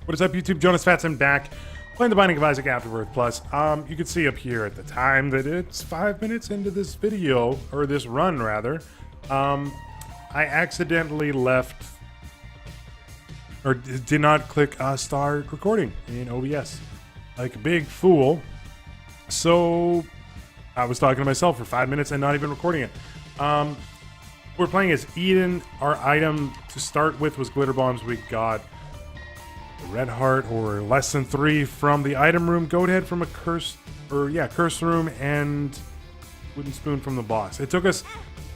What is up, YouTube? Jonusfatson back, playing the Binding of Isaac Afterbirth Plus. You can see up here at the time that it's 5 minutes into this video, or this run rather. I accidentally left, or did not click start recording in OBS, like a big fool. So I was talking to myself for 5 minutes and not even recording it. We're playing as Eden. Our item to start with was glitter bombs. We got a red heart or less than 3 from the item room, goat head from a curse room, and wooden spoon from the boss. It took us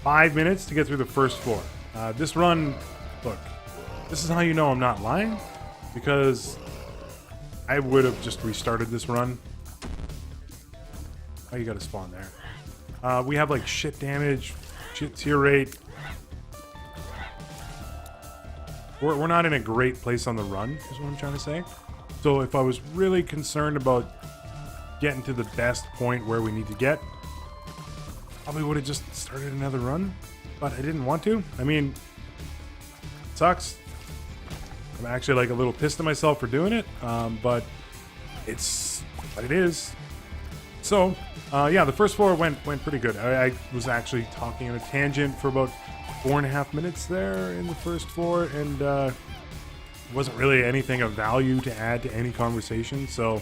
5 minutes to get through the first floor. This run, look, this is how you know I'm not lying, because I would have just restarted this run. Oh, you gotta spawn there. We have like shit damage, shit tear rate. We're not in a great place on the run, is what I'm trying to say. So if I was really concerned about getting to the best point where we need to get, probably would have just started another run, but I didn't want to. I mean, it sucks. I'm actually like a little pissed at myself for doing it, but it's what it is. So, yeah, the first floor went pretty good. I was actually talking on a tangent for about 4.5 minutes there in the first floor, and wasn't really anything of value to add to any conversation, so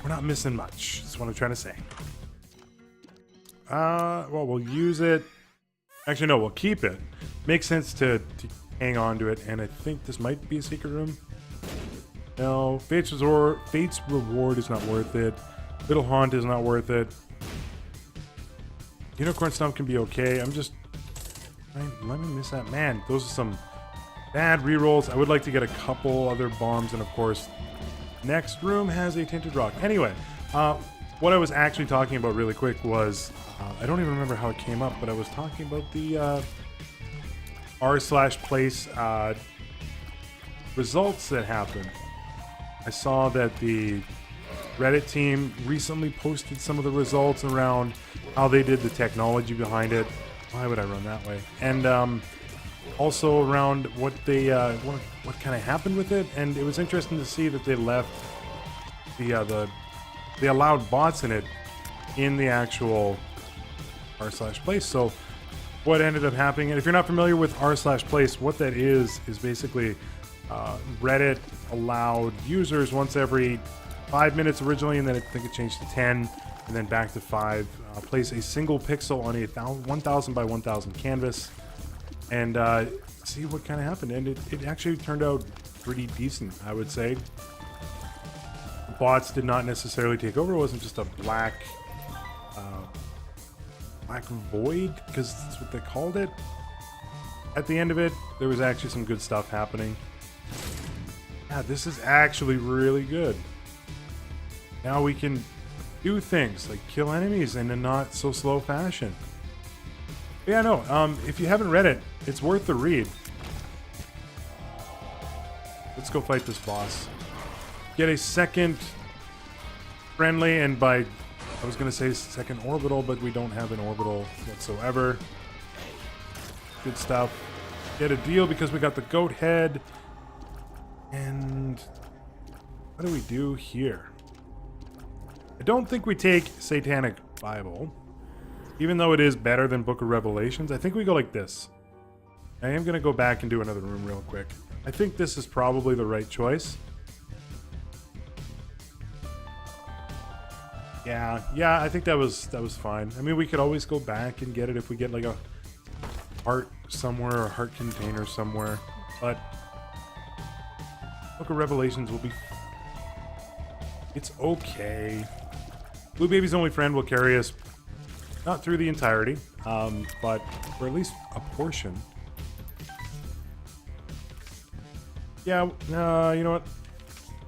we're not missing much. That's what I'm trying to say. Well, we'll use it. Actually, no, we'll keep it. Makes sense to hang on to it, and I think this might be a secret room. No, Fate's Reward is not worth it. Little Haunt is not worth it. Unicorn Stump can be okay. I'm just... Let me miss that. Man, those are some bad rerolls. I would like to get a couple other bombs, and of course, next room has a Tinted Rock. Anyway, what I was actually talking about really quick was, I don't even remember how it came up, but I was talking about the r/place results that happened. I saw that the Reddit team recently posted some of the results around how they did the technology behind it. Why would I run that way? And also around what they what kind of happened with it. And it was interesting to see that they left they allowed bots in it in the actual r/place. So what ended up happening, and if you're not familiar with r/place, what that is basically Reddit allowed users once every 5 minutes originally, and then I think it changed to 10, and then back to 5. Place a single pixel on a 1000 by 1000 canvas, and see what kind of happened. And it actually turned out pretty decent, I would say. The bots did not necessarily take over. It wasn't just a black void, because that's what they called it. At the end of it, there was actually some good stuff happening. Yeah, this is actually really good. Now we can do things like kill enemies in a not so slow fashion. But yeah, no, if you haven't read it, it's worth the read. Let's go fight this boss. Get a second friendly, and by, I was going to say second orbital, but we don't have an orbital whatsoever. Good stuff. Get a deal because we got the goat head. And what do we do here? I don't think we take Satanic Bible, even though it is better than Book of Revelations. I think we go like this. I am going to go back and do another room real quick. I think this is probably the right choice. Yeah, I think that was fine. I mean, we could always go back and get it if we get like a heart somewhere or a heart container somewhere, but Book of Revelations will be... It's okay. Blue Baby's Only Friend will carry us, not through the entirety, but for at least a portion. Yeah, you know what?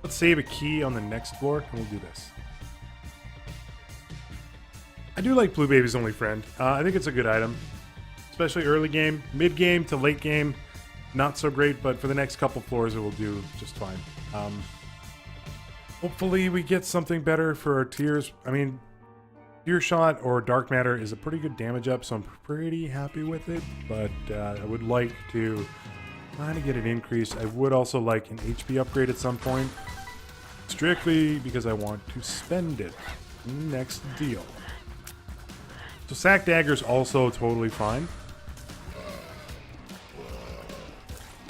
Let's save a key on the next floor, and we'll do this. I do like Blue Baby's Only Friend. I think it's a good item, especially early game. Mid game to late game, not so great, but for the next couple floors it will do just fine. Hopefully we get something better for our tears. I mean, Tear Shot or Dark Matter is a pretty good damage up, so I'm pretty happy with it, but I would like to trying to get it increased. I would also like an HP upgrade at some point. Strictly because I want to spend it. Next deal. So sack dagger's also totally fine.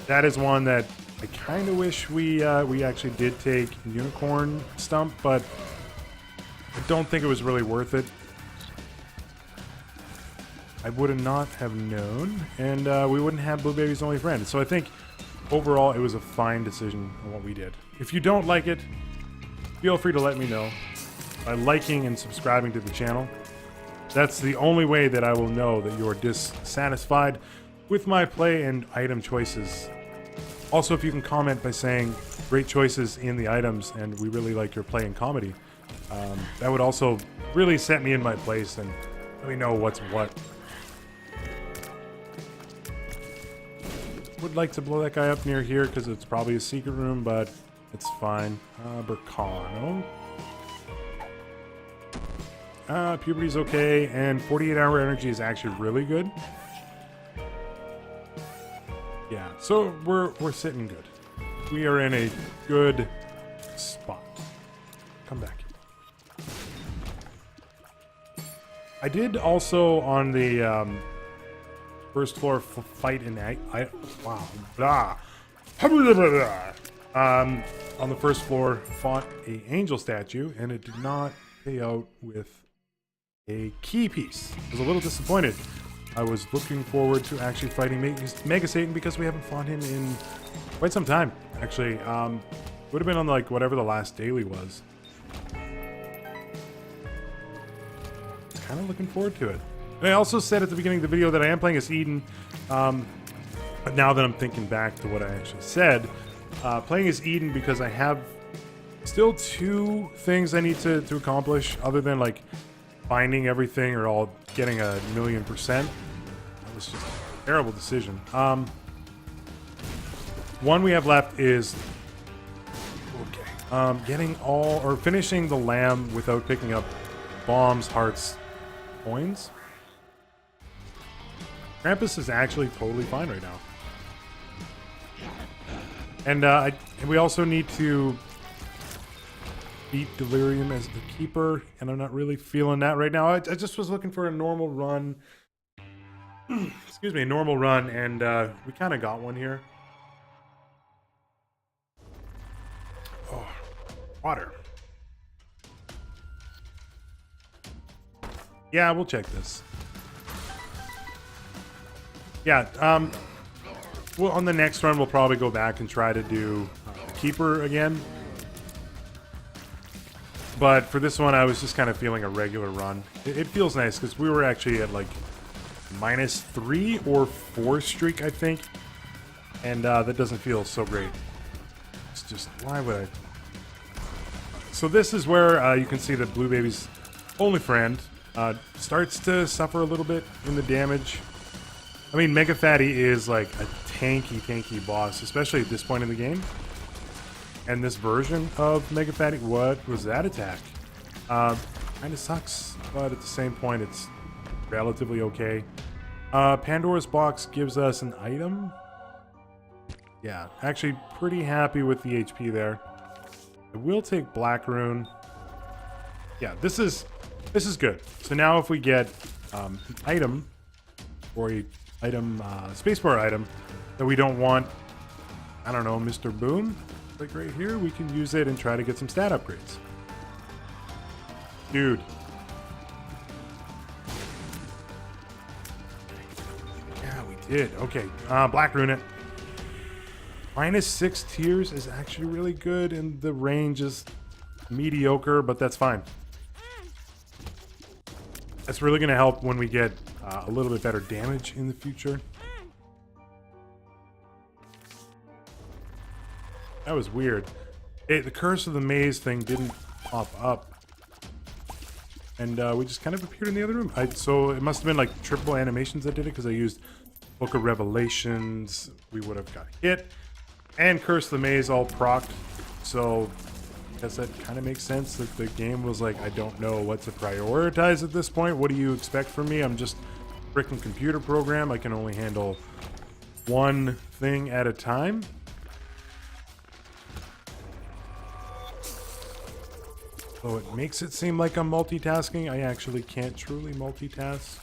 That is one that I kind of wish we actually did take unicorn stump, but I don't think it was really worth it. I would not have known, and we wouldn't have Blue Baby's only friend. So I think overall it was a fine decision on what we did. If you don't like it, feel free to let me know by liking and subscribing to the channel. That's the only way that I will know that you're dissatisfied with my play and item choices. Also, if you can comment by saying great choices in the items and we really like your play and comedy, that would also really set me in my place and let me know what's what. Would like to blow that guy up near here because it's probably a secret room, but it's fine. Burkano. Puberty's okay, and 48-hour energy is actually really good. Yeah, so we're sitting good. We are in a good spot. Come back. I did also on the first floor fight in on the first floor fought a angel statue, and it did not pay out with a key piece. I was a little disappointed. I was looking forward to actually fighting Mega Satan because we haven't fought him in quite some time. Actually, would have been on like whatever the last daily was. Kind of looking forward to it. And I also said at the beginning of the video that I am playing as Eden. But now that I'm thinking back to what I actually said, playing as Eden because I have still 2 things I need to accomplish other than like finding everything or all getting 1,000,000%. That was just a terrible decision. One we have left is getting all or finishing the lamb without picking up bombs, hearts, coins. Krampus is actually totally fine right now. And we also need to beat Delirium as the keeper, and I'm not really feeling that right now. I just was looking for a normal run. Excuse me, a normal run, and we kind of got one here. Oh, water. Yeah, we'll check this. Yeah, well, on the next run, we'll probably go back and try to do Keeper again. But for this one, I was just kind of feeling a regular run. It feels nice because we were actually at like -3 or 4 streak, I think. And that doesn't feel so great. It's just, why would I? So this is where you can see that Blue Baby's only friend starts to suffer a little bit in the damage. I mean, Mega Fatty is like a tanky boss, especially at this point in the game. And this version of Mega Fatty, what was that attack? Kind of sucks, but at the same point, it's relatively okay. Pandora's Box gives us an item. Yeah, actually pretty happy with the HP there. I will take Black Rune. Yeah, this is good. So now if we get an item, or a item, spacebar item, that we don't want, I don't know, Mr. Boom, like right here, we can use it and try to get some stat upgrades. Dude. Yeah, we did. Okay, Black Rune it. -6 tiers is actually really good, and the range is mediocre, but that's fine. That's really going to help when we get a little bit better damage in the future. That was weird. The Curse of the Maze thing didn't pop up. And we just kind of appeared in the other room. So it must have been like triple animations that did it, because I used Book of Revelations. We would have got hit. And Curse of the Maze all procced. So I guess that kind of makes sense that the game was like, I don't know what to prioritize at this point. What do you expect from me? I'm just a freaking computer program. I can only handle one thing at a time. So it makes it seem like I'm multitasking. I actually can't truly multitask.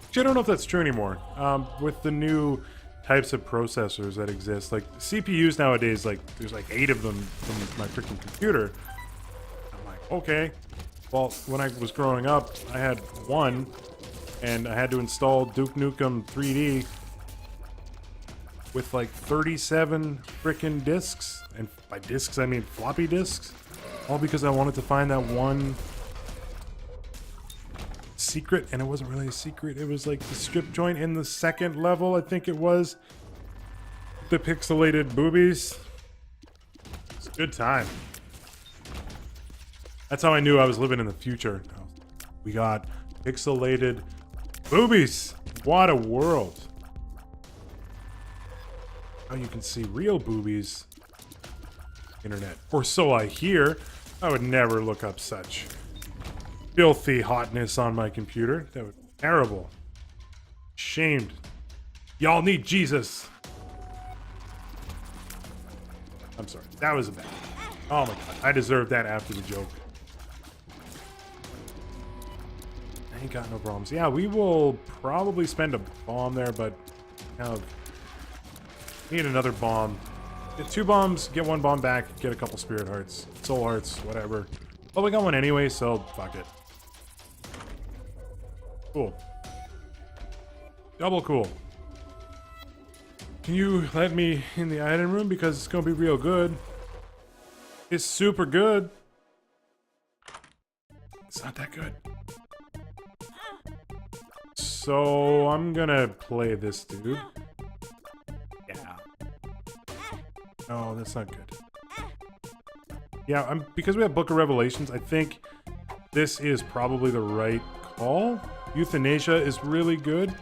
Actually, I don't know if that's true anymore. With the new types of processors that exist, like CPUs nowadays, like there's like 8 of them in my freaking computer. I'm like, okay. Well, when I was growing up, I had one, and I had to install Duke Nukem 3D with like 37 freaking discs, and by discs I mean floppy disks. All because I wanted to find that one secret, and it wasn't really a secret. It was like the strip joint in the second level, I think it was. The pixelated boobies. It's a good time. That's how I knew I was living in the future. We got pixelated boobies. What a world. Now you can see real boobies. Internet. Or so I hear. I would never look up such filthy hotness on my computer. That would be terrible. Shamed. Y'all need Jesus. I'm sorry. That was a bad. Oh my god. I deserved that after the joke. I ain't got no problems. Yeah, we will probably spend a bomb there, but kind of need another bomb. Get 2 bombs, get 1 bomb back, get a couple spirit hearts, soul hearts, whatever. Well, we got one anyway, so fuck it. Cool. Double cool. Can you let me in the item room? Because it's gonna be real good. It's super good. It's not that good. So I'm gonna play this dude. Yeah. No, that's not good. Yeah, because we have Book of Revelations, I think this is probably the right call. Euthanasia is really good.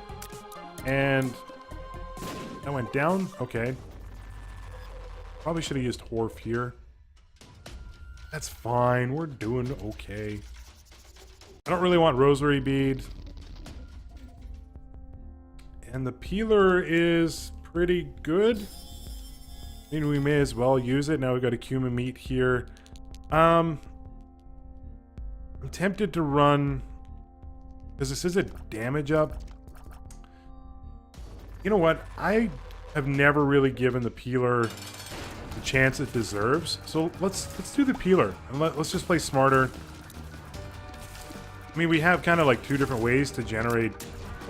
And that went down. Okay. Probably should have used Horf here. That's fine. We're doing okay. I don't really want Rosary Bead. And the peeler is pretty good. I mean, we may as well use it. Now we've got a cumin meat here. I'm tempted to run, because this is a damage up. You know what? I have never really given the peeler the chance it deserves. So let's do the peeler. And let's just play smarter. I mean, we have kind of like 2 different ways to generate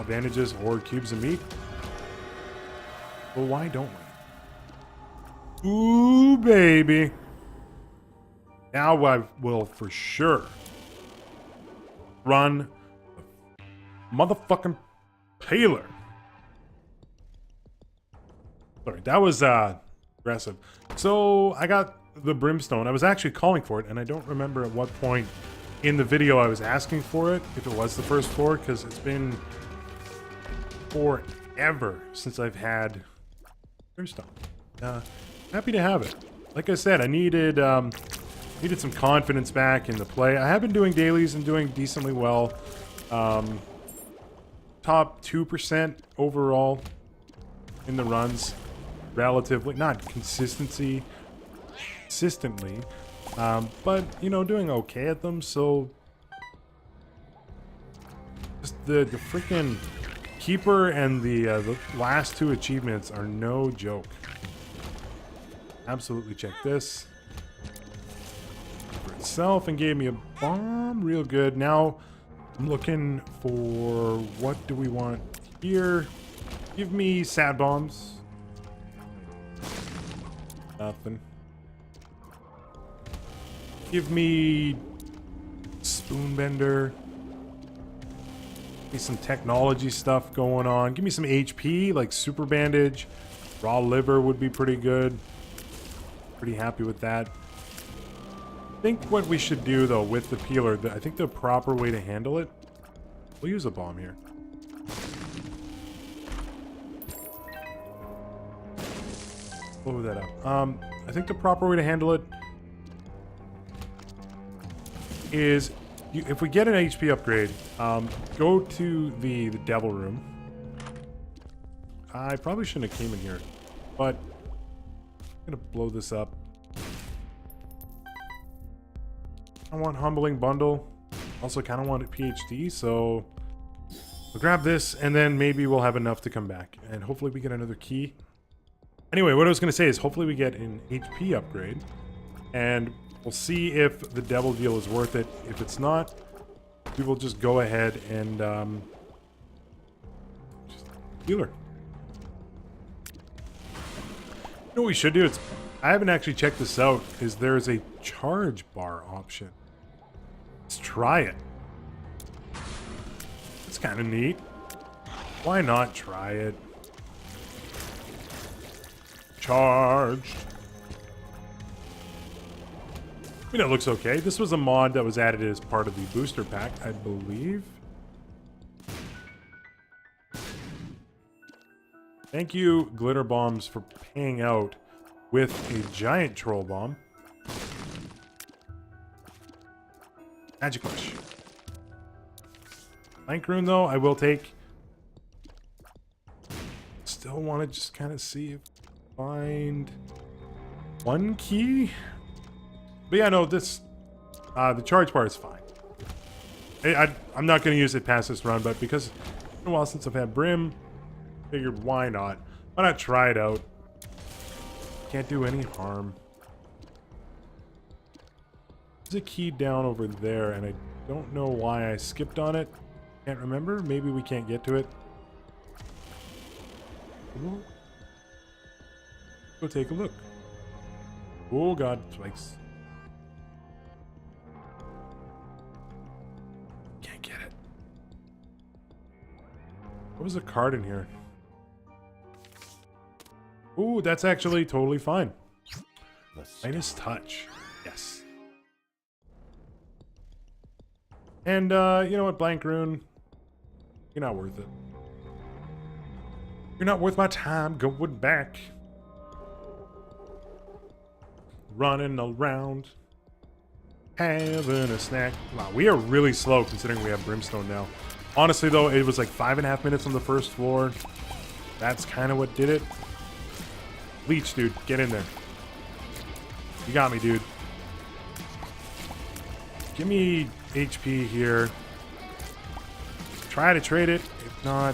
bandages or cubes of meat. Well, why don't we? Ooh, baby. Now I will for sure run the motherfucking peeler. Sorry, that was aggressive. So I got the brimstone. I was actually calling for it, and I don't remember at what point in the video I was asking for it, if it was the first floor, because it's been forever since I've had brimstone. Happy to have it. Like I said, I needed some confidence back in the play. I have been doing dailies and doing decently well. Top 2% overall in the runs. Relatively, not consistently, but, you know, doing okay at them, so just the freaking Keeper and the last 2 achievements are no joke. Absolutely check this. For itself, and gave me a bomb, real good. Now, I'm looking for, what do we want here? Give me sad bombs. Nothing. Give me spoonbender. Give me some technology stuff going on. Give me some HP, like super bandage. Raw liver would be pretty good. Pretty happy with that. I think what we should do though with the peeler, I think the proper way to handle it, we'll use a bomb here. Blow that up. I think the proper way to handle it is, if we get an HP upgrade, go to the devil room. I probably shouldn't have came in here, but I'm gonna blow this up. I want Humbling Bundle. Also kind of want a PhD, so we'll grab this, and then maybe we'll have enough to come back. And hopefully we get another key. Anyway, what I was going to say is hopefully we get an HP upgrade, and we'll see if the devil deal is worth it. If it's not, we will just go ahead and just heal her. You know what we should do? I haven't actually checked this out, is there's a charge bar option. Let's try it. It's kind of neat. Why not try it? Charged. I mean, it looks okay. This was a mod that was added as part of the booster pack, I believe. Thank you, Glitter Bombs, for paying out with a giant troll bomb. Magic Rush. Blank Rune, though, I will take. Still want to just kind of see if find one key. But yeah, no, this the charge bar is fine. I'm not going to use it past this run, but because it's been a while since I've had Brim, figured why not? Why not try it out? Can't do any harm. There's a key down over there, and I don't know why I skipped on it. Can't remember. Maybe we can't get to it. Ooh. Go take a look. Oh god, spikes. Can't get it. What was the card in here? Ooh, that's actually totally fine. Minus touch. Yes. And, you know what, Blank Rune? You're not worth it. You're not worth my time going back. Running around. Having a snack. Wow, we are really slow considering we have Brimstone now. Honestly, though, it was like 5.5 minutes on the first floor. That's kind of what did it. Leech, dude, get in there. You got me, dude. Give me HP here. Try to trade it. If not,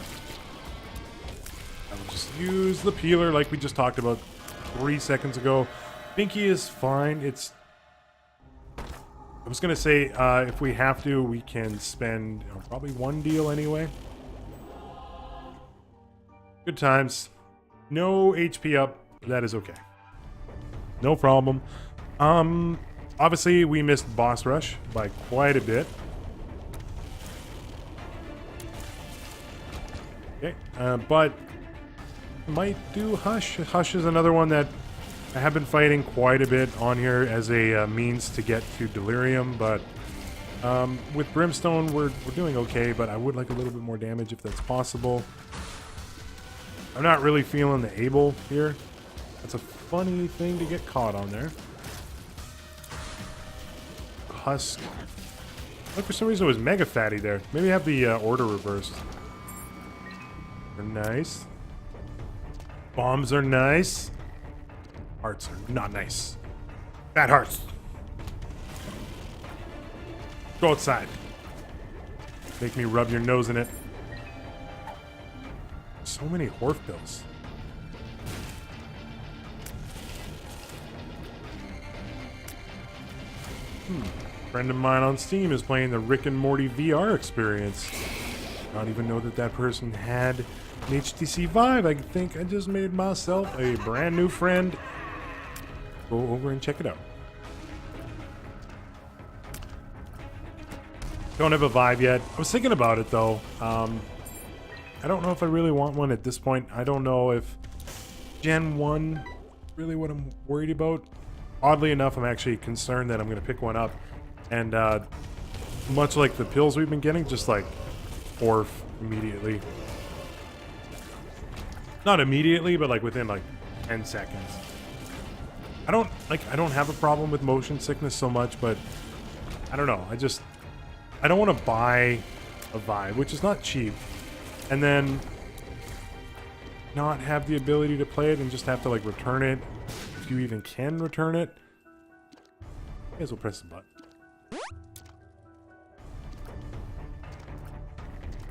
I will just use the peeler like we just talked about 3 seconds ago. Binky is fine. It's... I was going to say, if we have to, we can spend probably one deal anyway. Good times. No HP up. That is okay. No problem. Obviously, we missed Boss Rush by quite a bit. Okay, but might do Hush. Hush is another one that I have been fighting quite a bit on here as a means to get to Delirium, but with Brimstone, we're doing okay, but I would like a little bit more damage if that's possible. I'm not really feeling the able here. That's a funny thing to get caught on there. Husk. Look, for some reason it was mega fatty there. Maybe have the order reversed. They're nice. Bombs are nice. Hearts are not nice. Bad hearts. Go outside. Make me rub your nose in it. So many Horf pills. Friend of mine on Steam is playing the Rick and Morty VR experience. I don't even know that that person had an HTC Vive. I think I just made myself a brand new friend. Go over and check it out. Don't have a Vive yet. I was thinking about it though. I don't know if I really want one at this point. I don't know if Gen 1 is really what I'm worried about. Oddly enough, I'm actually concerned that I'm going to pick one up. And much like the pills we've been getting, just like Orf immediately. Not immediately, but like within like 10 seconds. I don't have a problem with motion sickness so much, but I don't know. I don't want to buy a Vive, which is not cheap. And then not have the ability to play it and just have to like return it, if you even can return it. I guess we'll press the button.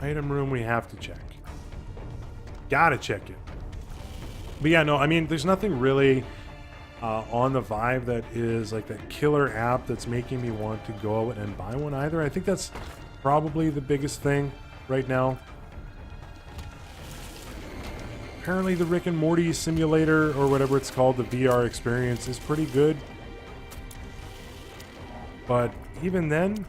Item room we have to check. Gotta check it. But yeah, no, I mean, there's nothing really on the Vive that is like that killer app that's making me want to go out and buy one either. I think that's probably the biggest thing right now. Apparently the Rick and Morty simulator, or whatever it's called, the VR experience, is pretty good. But even then,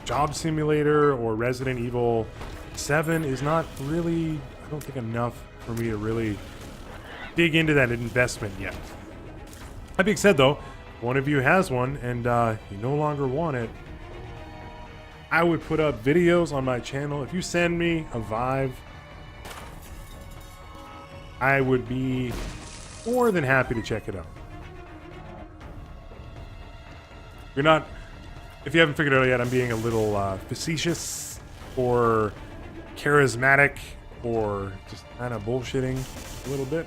Job Simulator or Resident Evil 7 is not really, I don't think, enough for me to really dig into that investment yet. That being said, though, if one of you has one and you no longer want it, I would put up videos on my channel. If you send me a Vive, I would be more than happy to check it out. If you haven't figured it out yet, I'm being a little facetious or charismatic or just kind of bullshitting a little bit.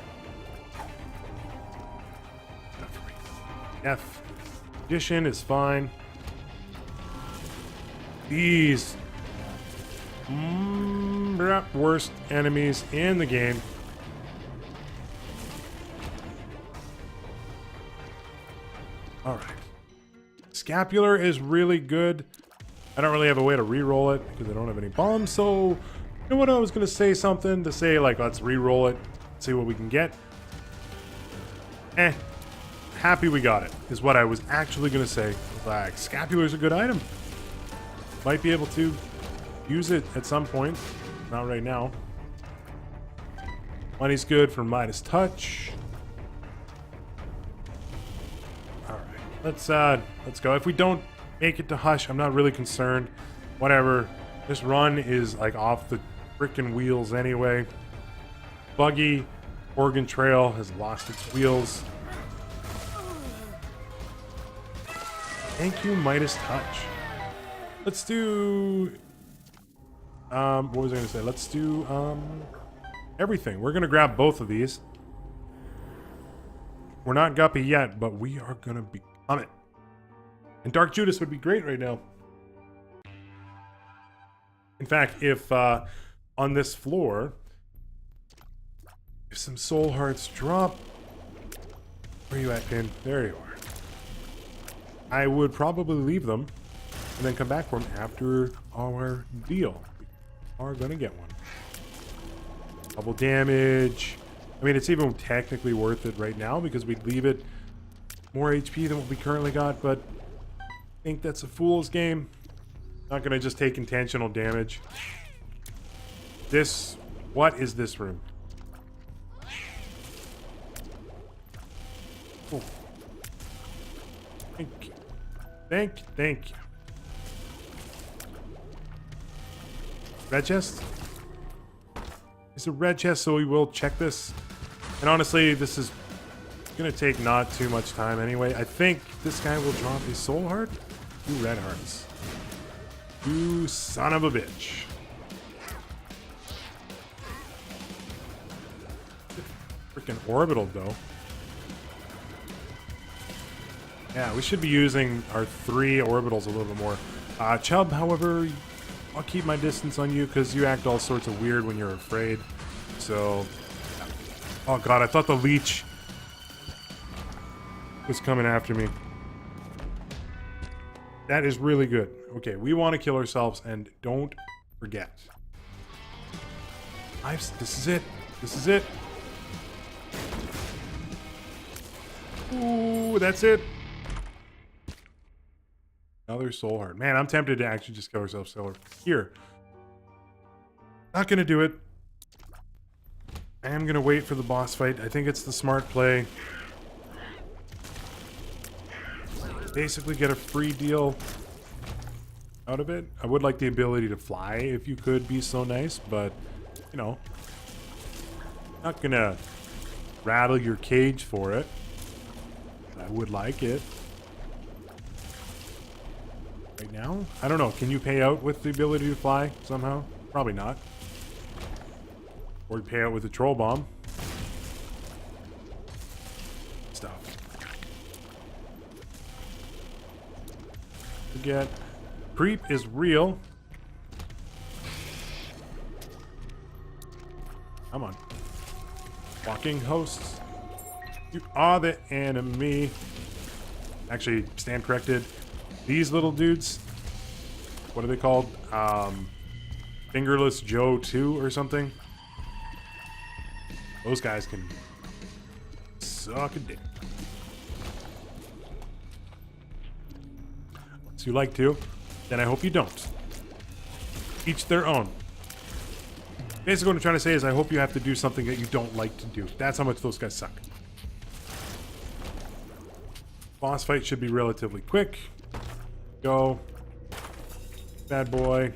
F. Edition is fine. These worst enemies in the game. Alright. Scapular is really good. I don't really have a way to re-roll it because I don't have any bombs, so you know what, I was going to say something to say like, let's re-roll it, see what we can get. Happy we got it, is what I was actually going to say. Like, Scapular is a good item. Might be able to use it at some point. Not right now. Money's good for Midas Touch. Alright, let's go. If we don't make it to Hush, I'm not really concerned. Whatever. This run is like off the frickin' wheels anyway. Buggy Oregon Trail has lost its wheels. Thank you, Midas Touch. Let's do... what was I going to say? Let's do everything. We're going to grab both of these. We're not Guppy yet, but we are going to become it. And Dark Judas would be great right now. In fact, if on this floor, if some soul hearts drop... Where are you at, Pin? There you are. I would probably leave them and then come back for them after our deal. We are going to get one. Double damage. I mean, it's even technically worth it right now because we'd leave it more HP than what we currently got, but I think that's a fool's game. Not going to just take intentional damage. This... What is this room? Oh. Thank you. Thank you. Red chest? It's a red chest, so we will check this. And honestly, this is gonna take not too much time anyway. I think this guy will drop his soul heart. 2 red hearts. You son of a bitch. Freaking orbital though. Yeah, we should be using our 3 orbitals a little bit more. Chubb, however, I'll keep my distance on you because you act all sorts of weird when you're afraid. So, oh god, I thought the leech was coming after me. That is really good. Okay, we want to kill ourselves, and don't forget. This is it. This is it. Ooh, that's it. Another soul heart. Man, I'm tempted to actually just kill ourselves here. Not gonna do it. I am gonna wait for the boss fight. I think it's the smart play. Basically get a free deal out of it. I would like the ability to fly if you could be so nice, but you know, not gonna rattle your cage for it. I would like it. Right now? I don't know. Can you pay out with the ability to fly somehow? Probably not. Or pay out with a troll bomb. Stuff. Forget. Creep is real. Come on. Walking hosts. You are the enemy. Actually, stand corrected. These little dudes. What are they called? Fingerless Joe 2 or something. Those guys can suck a dick. So you like to, then I hope you don't. Each their own. Basically what I'm trying to say is I hope you have to do something that you don't like to do. That's how much those guys suck. Boss fight should be relatively quick. Go. Bad boy.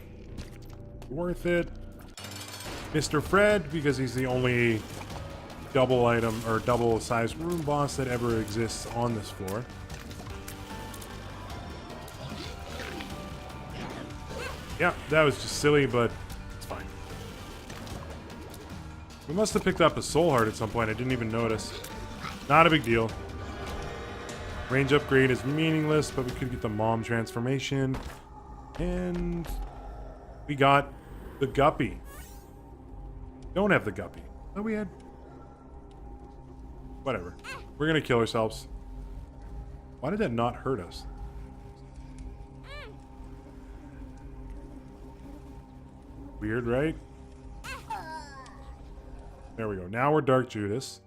Worth it. Mr. Fred, because he's the only double item or double size room boss that ever exists on this floor. Yeah, that was just silly, but it's fine. We must have picked up a soul heart at some point. I didn't even notice. Not a big deal. Range upgrade is meaningless, but we could get the mom transformation. And we got the guppy. Don't have the guppy. Oh, we had... Whatever. We're gonna kill ourselves. Why did that not hurt us? Weird, right? There we go. Now we're Dark Judas.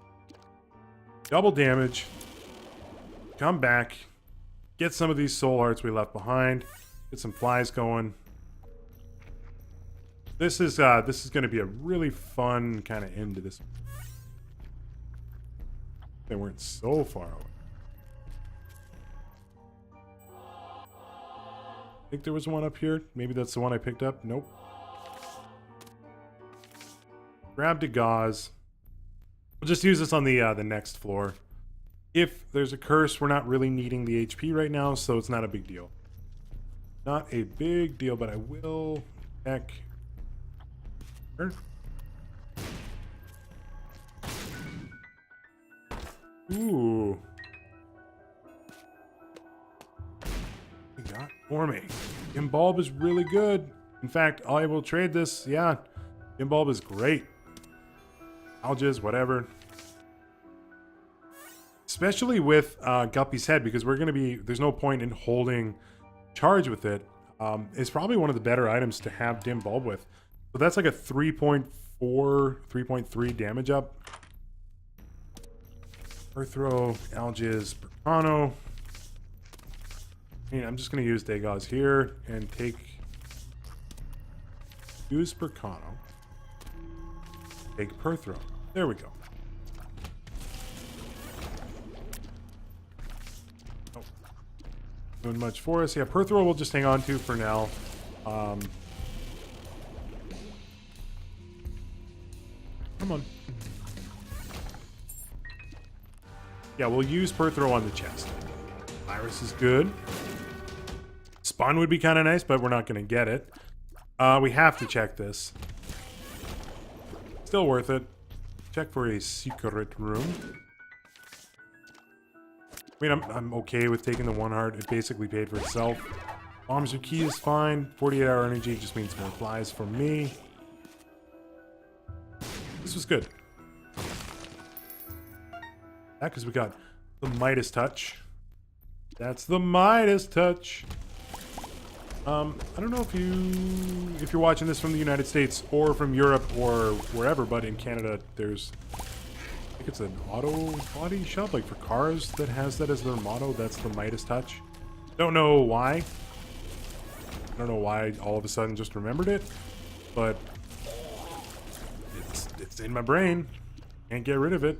Double damage. Come back. Get some of these soul hearts we left behind. Get some flies going. This is going to be a really fun kind of end to this. They weren't so far away. I think there was one up here. Maybe that's the one I picked up. Nope. Grabbed a gauze. We'll just use this on the next floor. If there's a curse, we're not really needing the HP right now, so it's not a big deal. Not a big deal, but I will check. Sure. Ooh. We got for me. Gimbulb is really good. In fact, I will trade this. Yeah. Gimbulb is great. Alges, whatever. Especially with Guppy's head, because we're going to be... There's no point in holding charge with it. It's probably one of the better items to have Dim Bulb with. So that's like a 3.4, 3.3 damage up. Earthrow, Alges, Percano. I mean, I'm just going to use Dagaz here and take... Use Percano. Take Perthrow. There we go. Oh. Doing much for us. Yeah, Perthrow we'll just hang on to for now. Come on. Yeah, we'll use Perthrow on the chest. Iris is good. Spawn would be kind of nice, but we're not going to get it. We have to check this. Still worth it. Check for a secret room. I mean, I'm okay with taking the one heart. It basically paid for itself. Bombs or key is fine. 48-hour energy just means more flies for me. This was good. Yeah, because we got the Midas touch. That's the Midas touch. I don't know if you're watching this from the United States or from Europe or wherever, but in Canada there's, I think it's an auto body shop like for cars that has that as their motto. That's the Midas touch. Don't know why. I don't know why all of a sudden just remembered it, but it's in my brain. Can't get rid of it.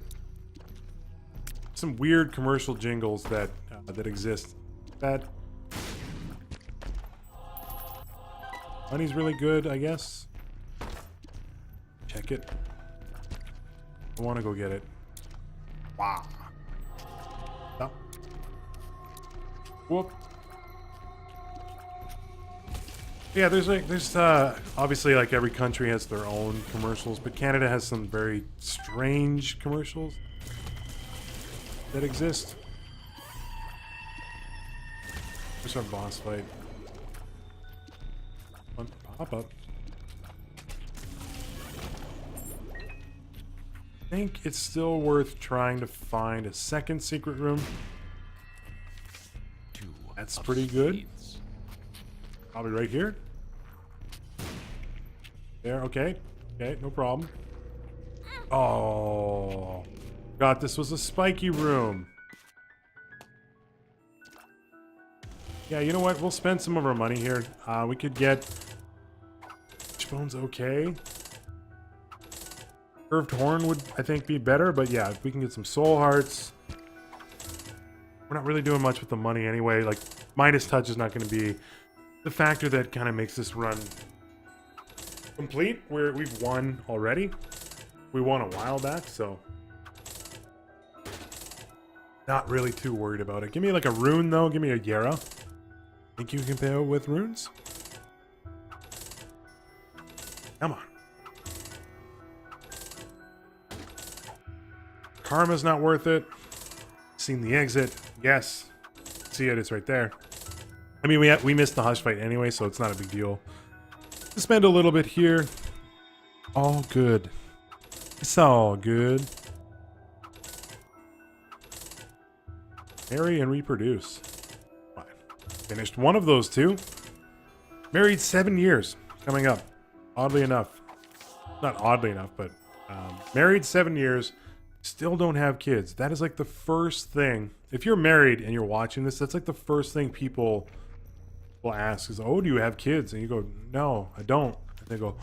Some weird commercial jingles that that exist. That money's really good, I guess. Check it. I want to go get it. Wow. Stop. Whoop. Yeah, there's obviously, like, every country has their own commercials, but Canada has some very strange commercials that exist. There's our boss fight. One pop up. I think it's still worth trying to find a second secret room. That's pretty good. Probably right here. There, okay. Okay, no problem. Oh. God, this was a spiky room. Yeah, you know what? We'll spend some of our money here. We could get... Wishbone's okay. Curved horn would, I think, be better, but yeah, if we can get some soul hearts. We're not really doing much with the money anyway. Like, Midas Touch is not going to be the factor that kind of makes this run complete. We've won already. We won a while back, so not really too worried about it. Give me like a rune, though. Give me a Yara. Think you can pair with runes? Come on. Karma's not worth it. Seen the exit. Yes. See it. It's right there. I mean, we missed the Hush fight anyway, so it's not a big deal. Spend a little bit here. All good. It's all good. Marry and reproduce. Fine. Finished one of those two. Married 7 years. Coming up. Oddly enough. Not oddly enough, but married 7 years. Still don't have kids. That is like the first thing. If you're married and you're watching this, that's like the first thing people will ask is, oh, do you have kids? And you go, no, I don't. And they go,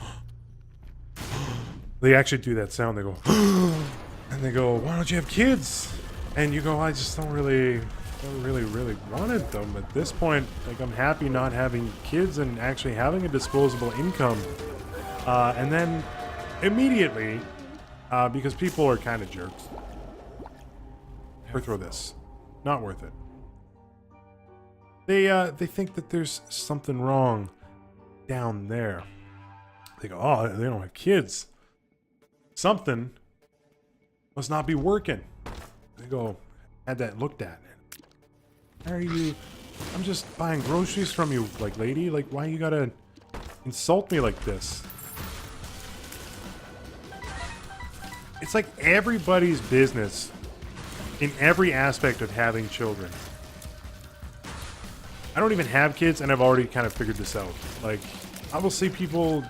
they actually do that sound. They go, and they go, why don't you have kids? And you go, I just don't really wanted them at this point. Like, I'm happy not having kids and actually having a disposable income. And then immediately, because people are kind of jerks. Or throw this. Not worth it. They think that there's something wrong down there. They go, oh, they don't have kids. Something must not be working. They go, had that looked at. How are you? I'm just buying groceries from you, like, lady. Like, why you gotta insult me like this? It's like everybody's business in every aspect of having children. I don't even have kids, and I've already kind of figured this out. Like, I will see people,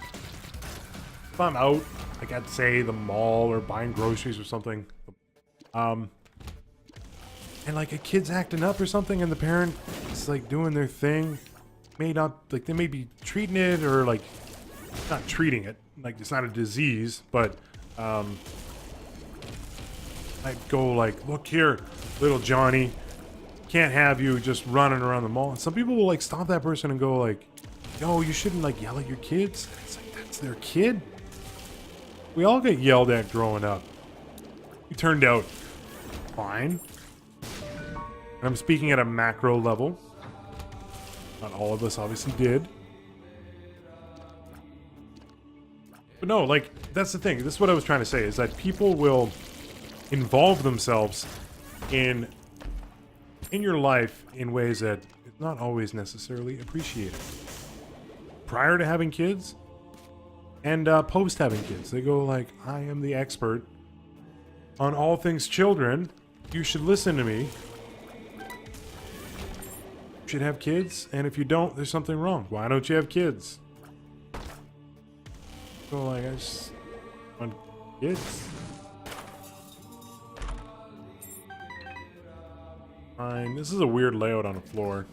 if I'm out, like at, say, the mall or buying groceries or something, and like a kid's acting up or something, and the parent is like doing their thing, may not, like, they may be treating it, or like, not treating it, like it's not a disease, but I'd go like, look here, little Johnny, can't have you just running around the mall. And some people will like stop that person and go like, yo, you shouldn't like yell at your kids. And it's like, that's their kid. We all get yelled at growing up. We turned out fine. And I'm speaking at a macro level. Not all of us obviously did. But no, like, that's the thing. This is what I was trying to say, is that people will involve themselves in your life in ways that it's not always necessarily appreciated. Prior to having kids and post having kids, they go like, I am the expert on all things children. You should listen to me. You should have kids, and if you don't, there's something wrong. Why don't you have kids? So like, I just want kids. Fine. This is a weird layout on the floor.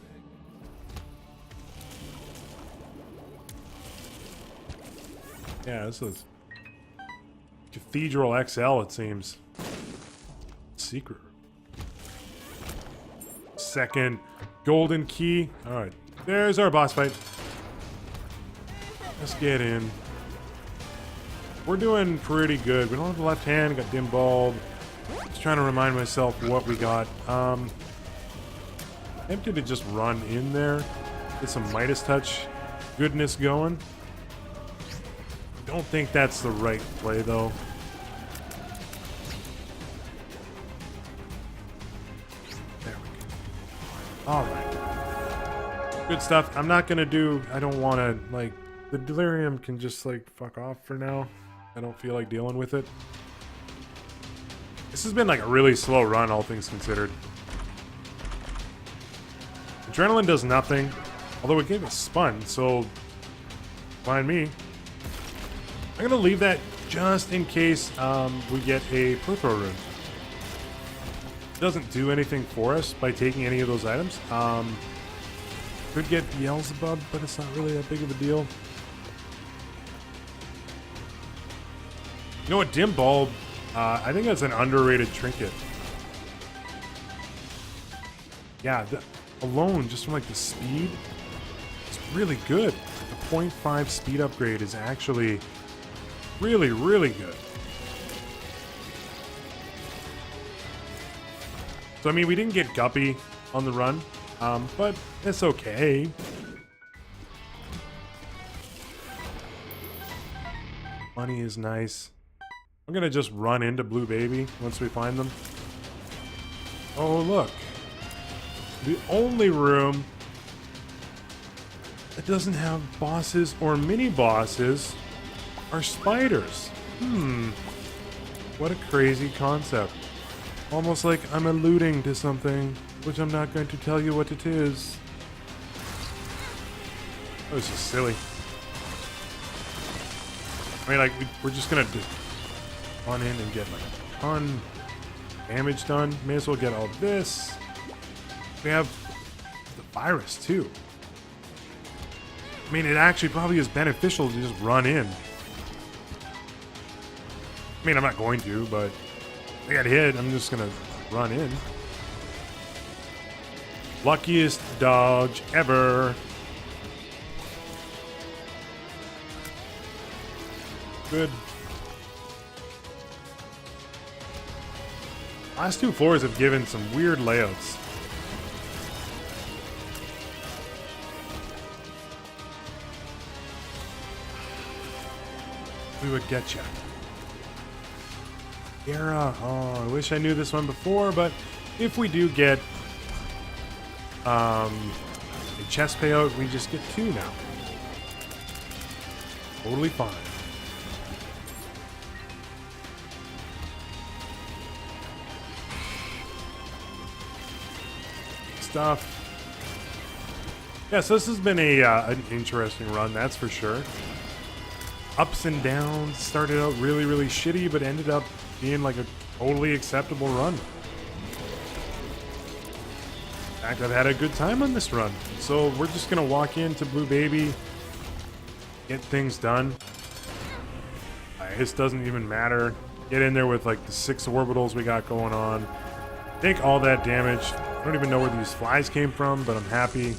Yeah, this is Cathedral XL, it seems. Secret. Second golden key. Alright, there's our boss fight. Let's get in. We're doing pretty good. We don't have the left hand, got dim bulb. Just trying to remind myself what we got. Tempted to just run in there, get some Midas Touch goodness going. Don't think that's the right play, though. There we go. All right. Good stuff. I'm not going to do... I don't want to, like... The delirium can just, like, fuck off for now. I don't feel like dealing with it. This has been, like, a really slow run, all things considered. Adrenaline does nothing. Although it gave a spun, so... Find me. I'm going to leave that just in case we get a peripheral rune. It doesn't do anything for us by taking any of those items. Could get Beelzebub, but it's not really that big of a deal. You know what? Dim Bulb, I think that's an underrated trinket. Yeah, alone, just from like the speed, it's really good. The 0.5 speed upgrade is actually really, really good. So, I mean, we didn't get Guppy on the run, but it's okay. Money is nice. I'm gonna just run into Blue Baby once we find them. Oh, look. The only room that doesn't have bosses or mini-bosses are spiders. What a crazy concept. Almost like I'm alluding to something, which I'm not going to tell you what it is. That was just silly. I mean, like, we're just gonna run in and get, like, a ton damage done. May as well get all this. We have the virus, too. I mean, it actually probably is beneficial to just run in. I mean, I'm not going to, but if I get hit, I'm just gonna run in. Luckiest dodge ever. Good. Last two floors have given some weird layouts. We would get you. Era. Oh, I wish I knew this one before, but if we do get a chest payout, we just get 2 now. Totally fine. Stuff. Yeah, so this has been an interesting run, that's for sure. Ups and downs. Started out really, really shitty, but ended up being like a totally acceptable run. In fact, I've had a good time on this run. So we're just gonna walk into Blue Baby, get things done. This doesn't even matter. Get in there with like the 6 orbitals we got going on. Take all that damage. I don't even know where these flies came from, but I'm happy.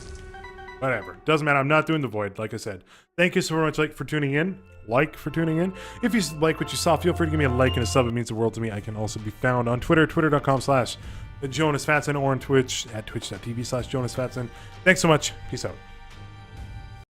Whatever. Doesn't matter. I'm not doing the void, like I said. Thank you so much for tuning in. If you like what you saw, feel free to give me a like and a sub. It means the world to me. I can also be found on Twitter, twitter.com/Jonusfatson, or on Twitch at twitch.tv/Jonusfatson. Thanks so much. Peace out.